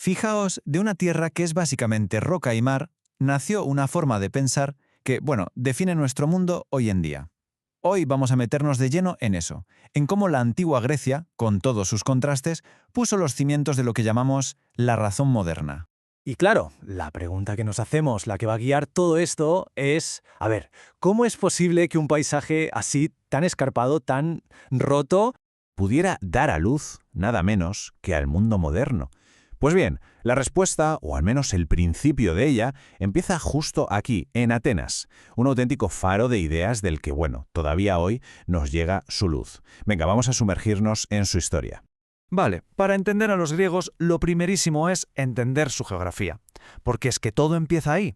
Fijaos, de una tierra que es básicamente roca y mar, nació una forma de pensar que, bueno, define nuestro mundo hoy en día. Hoy vamos a meternos de lleno en eso, en cómo la antigua Grecia, con todos sus contrastes, puso los cimientos de lo que llamamos la razón moderna. Y claro, la pregunta que nos hacemos, la que va a guiar todo esto es, a ver, ¿cómo es posible que un paisaje así, tan escarpado, tan roto, pudiera dar a luz nada menos que al mundo moderno? Pues bien, la respuesta, o al menos el principio de ella, empieza justo aquí, en Atenas, un auténtico faro de ideas del que, bueno, todavía hoy nos llega su luz. Venga, vamos a sumergirnos en su historia. Vale, para entender a los griegos, lo primerísimo es entender su geografía, porque es que todo empieza ahí.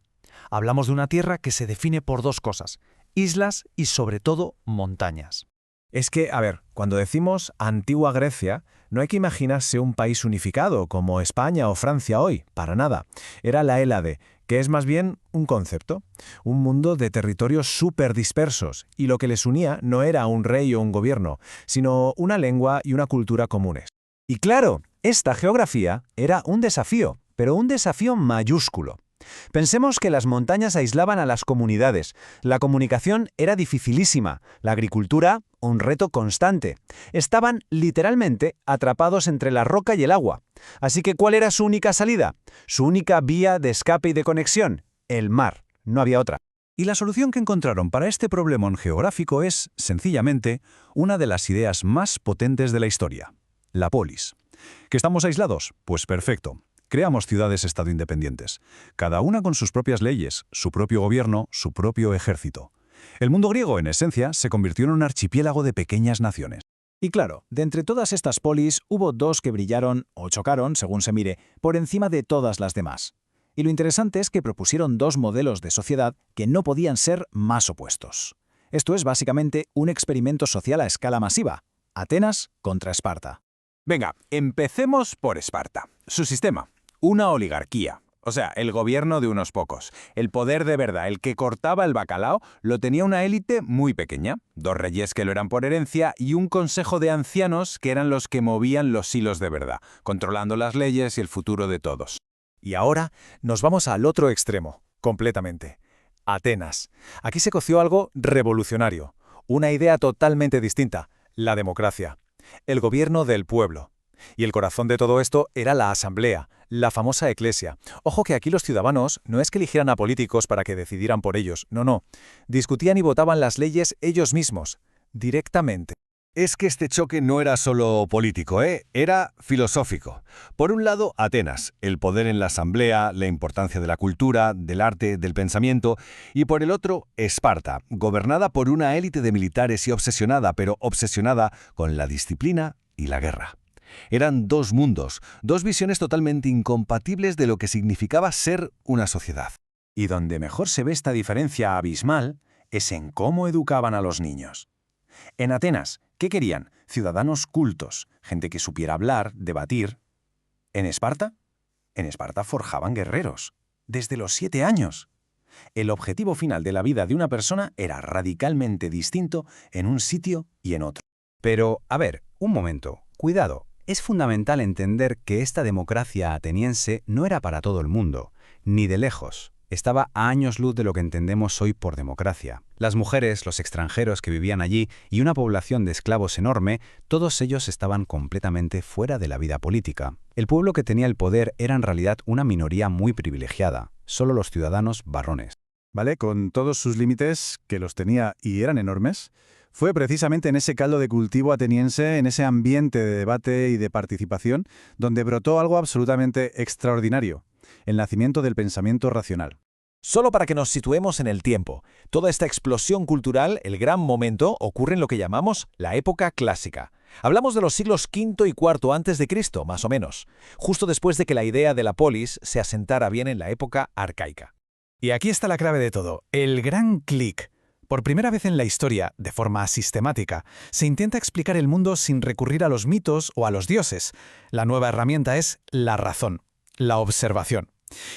Hablamos de una tierra que se define por dos cosas, islas y sobre todo montañas. Es que, a ver, cuando decimos antigua Grecia, no hay que imaginarse un país unificado como España o Francia hoy, para nada. Era la Hélade, que es más bien un concepto, un mundo de territorios súper dispersos, y lo que les unía no era un rey o un gobierno, sino una lengua y una cultura comunes. Y claro, esta geografía era un desafío, pero un desafío mayúsculo. Pensemos que las montañas aislaban a las comunidades, la comunicación era dificilísima, la agricultura, un reto constante. Estaban literalmente atrapados entre la roca y el agua. Así que, ¿cuál era su única salida? Su única vía de escape y de conexión, el mar. No había otra. Y la solución que encontraron para este problemón geográfico es, sencillamente, una de las ideas más potentes de la historia: la polis. ¿Que estamos aislados? Pues perfecto. Creamos ciudades-estado independientes, cada una con sus propias leyes, su propio gobierno, su propio ejército. El mundo griego, en esencia, se convirtió en un archipiélago de pequeñas naciones. Y claro, de entre todas estas polis hubo dos que brillaron, o chocaron, según se mire, por encima de todas las demás. Y lo interesante es que propusieron dos modelos de sociedad que no podían ser más opuestos. Esto es básicamente un experimento social a escala masiva: Atenas contra Esparta. Venga, empecemos por Esparta. Su sistema: una oligarquía, o sea, el gobierno de unos pocos. El poder de verdad, el que cortaba el bacalao, lo tenía una élite muy pequeña, dos reyes que lo eran por herencia y un consejo de ancianos que eran los que movían los hilos de verdad, controlando las leyes y el futuro de todos. Y ahora nos vamos al otro extremo, completamente. Atenas. Aquí se coció algo revolucionario, una idea totalmente distinta: la democracia, el gobierno del pueblo. Y el corazón de todo esto era la asamblea, la famosa eclesia. Ojo que aquí los ciudadanos no es que eligieran a políticos para que decidieran por ellos, no. Discutían y votaban las leyes ellos mismos, directamente. Es que este choque no era solo político, era filosófico. Por un lado, Atenas, el poder en la asamblea, la importancia de la cultura, del arte, del pensamiento, y por el otro, Esparta, gobernada por una élite de militares y obsesionada, pero obsesionada con la disciplina y la guerra. Eran dos mundos, dos visiones totalmente incompatibles de lo que significaba ser una sociedad. Y donde mejor se ve esta diferencia abismal es en cómo educaban a los niños. En Atenas, ¿qué querían? Ciudadanos cultos, gente que supiera hablar, debatir. ¿En Esparta? En Esparta forjaban guerreros, desde los 7 años. El objetivo final de la vida de una persona era radicalmente distinto en un sitio y en otro. Pero, a ver, un momento, cuidado. Es fundamental entender que esta democracia ateniense no era para todo el mundo, ni de lejos. Estaba a años luz de lo que entendemos hoy por democracia. Las mujeres, los extranjeros que vivían allí y una población de esclavos enorme, todos ellos estaban completamente fuera de la vida política. El pueblo que tenía el poder era en realidad una minoría muy privilegiada, solo los ciudadanos varones. ¿Vale? Con todos sus límites, que los tenía y eran enormes, fue precisamente en ese caldo de cultivo ateniense, en ese ambiente de debate y de participación, donde brotó algo absolutamente extraordinario: el nacimiento del pensamiento racional. Solo para que nos situemos en el tiempo, toda esta explosión cultural, el gran momento, ocurre en lo que llamamos la época clásica. Hablamos de los siglos V y IV antes de Cristo, más o menos, justo después de que la idea de la polis se asentara bien en la época arcaica. Y aquí está la clave de todo, el gran clic. Por primera vez en la historia, de forma sistemática, se intenta explicar el mundo sin recurrir a los mitos o a los dioses. La nueva herramienta es la razón, la observación.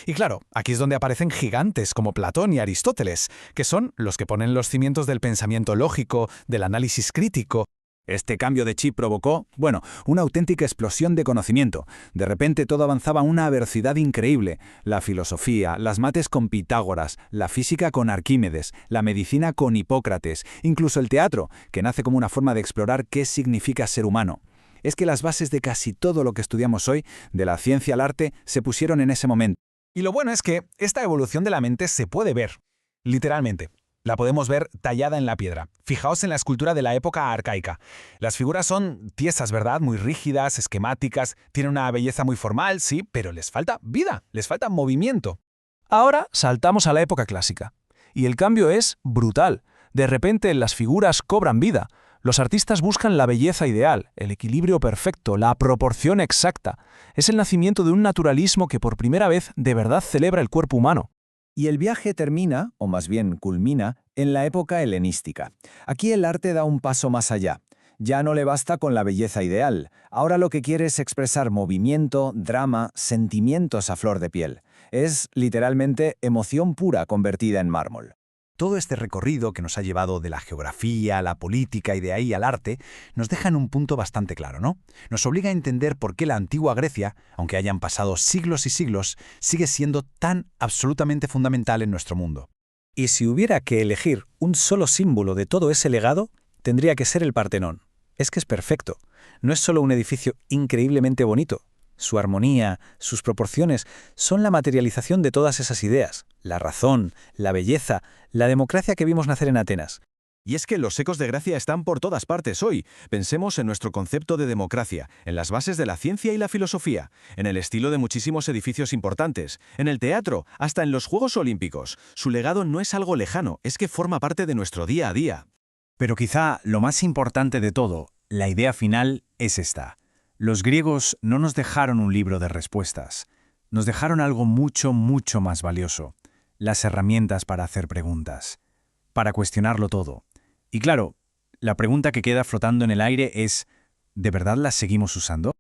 Y claro, aquí es donde aparecen gigantes como Platón y Aristóteles, que son los que ponen los cimientos del pensamiento lógico, del análisis crítico. Este cambio de chip provocó, bueno, una auténtica explosión de conocimiento. De repente todo avanzaba a una velocidad increíble. La filosofía, las mates con Pitágoras, la física con Arquímedes, la medicina con Hipócrates, incluso el teatro, que nace como una forma de explorar qué significa ser humano. Es que las bases de casi todo lo que estudiamos hoy, de la ciencia al arte, se pusieron en ese momento. Y lo bueno es que esta evolución de la mente se puede ver, literalmente. La podemos ver tallada en la piedra. Fijaos en la escultura de la época arcaica. Las figuras son tiesas, ¿verdad? Muy rígidas, esquemáticas, tienen una belleza muy formal, sí, pero les falta vida, les falta movimiento. Ahora saltamos a la época clásica. Y el cambio es brutal. De repente las figuras cobran vida. Los artistas buscan la belleza ideal, el equilibrio perfecto, la proporción exacta. Es el nacimiento de un naturalismo que por primera vez de verdad celebra el cuerpo humano. Y el viaje termina, o más bien culmina, en la época helenística. Aquí el arte da un paso más allá. Ya no le basta con la belleza ideal. Ahora lo que quiere es expresar movimiento, drama, sentimientos a flor de piel. Es, literalmente, emoción pura convertida en mármol. Todo este recorrido que nos ha llevado de la geografía a la política y de ahí al arte, nos deja en un punto bastante claro, ¿no? Nos obliga a entender por qué la antigua Grecia, aunque hayan pasado siglos y siglos, sigue siendo tan absolutamente fundamental en nuestro mundo. Y si hubiera que elegir un solo símbolo de todo ese legado, tendría que ser el Partenón. Es que es perfecto. No es solo un edificio increíblemente bonito. Su armonía, sus proporciones, son la materialización de todas esas ideas. La razón, la belleza, la democracia que vimos nacer en Atenas. Y es que los ecos de Grecia están por todas partes hoy. Pensemos en nuestro concepto de democracia, en las bases de la ciencia y la filosofía, en el estilo de muchísimos edificios importantes, en el teatro, hasta en los Juegos Olímpicos. Su legado no es algo lejano, es que forma parte de nuestro día a día. Pero quizá lo más importante de todo, la idea final, es esta. Los griegos no nos dejaron un libro de respuestas. Nos dejaron algo mucho, mucho más valioso. Las herramientas para hacer preguntas. Para cuestionarlo todo. Y claro, la pregunta que queda flotando en el aire es, ¿de verdad las seguimos usando?